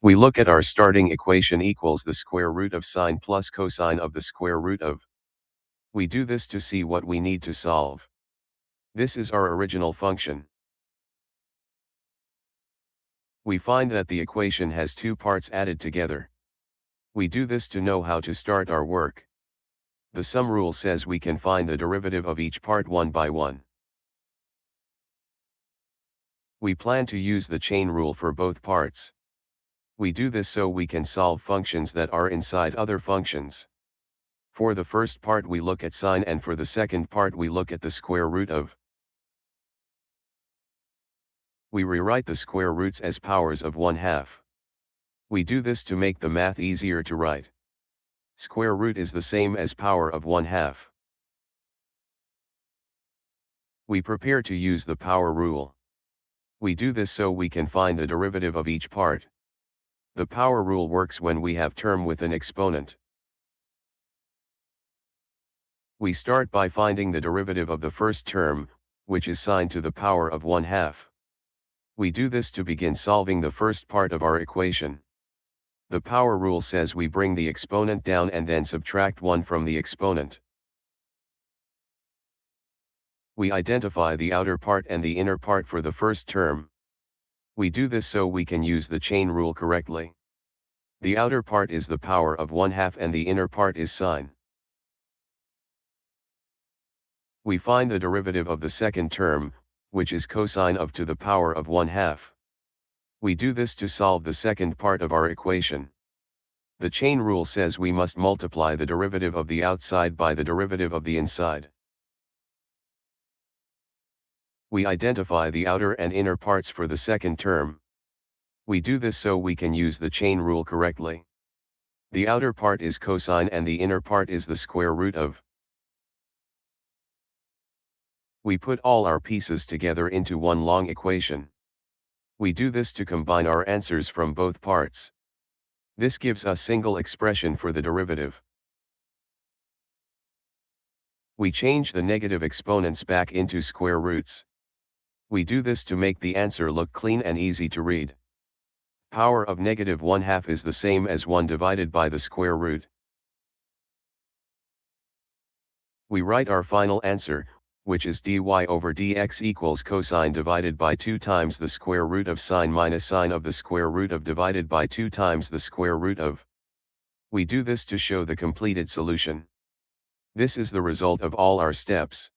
We look at our starting equation equals the square root of sine plus cosine of the square root of. We do this to see what we need to solve. This is our original function. We find that the equation has two parts added together. We do this to know how to start our work. The sum rule says we can find the derivative of each part one by one. We plan to use the chain rule for both parts. We do this so we can solve functions that are inside other functions. For the first part we look at sine, and for the second part we look at the square root of. We rewrite the square roots as powers of 1/2. We do this to make the math easier to write. Square root is the same as power of 1/2. We prepare to use the power rule. We do this so we can find the derivative of each part. The power rule works when we have term with an exponent. We start by finding the derivative of the first term, which is sine to the power of 1/2. We do this to begin solving the first part of our equation. The power rule says we bring the exponent down and then subtract 1 from the exponent. We identify the outer part and the inner part for the first term. We do this so we can use the chain rule correctly. The outer part is the power of 1/2 and the inner part is sine. We find the derivative of the second term, which is cosine of to the power of 1/2. We do this to solve the second part of our equation. The chain rule says we must multiply the derivative of the outside by the derivative of the inside. We identify the outer and inner parts for the second term. We do this so we can use the chain rule correctly. The outer part is cosine and the inner part is the square root of. We put all our pieces together into one long equation. We do this to combine our answers from both parts. This gives us single expression for the derivative. We change the negative exponents back into square roots. We do this to make the answer look clean and easy to read. Power of negative 1/2 is the same as 1 divided by the square root. We write our final answer, which is dy over dx equals cosine divided by 2 times the square root of sine minus sine of the square root of divided by 2 times the square root of. We do this to show the completed solution. This is the result of all our steps.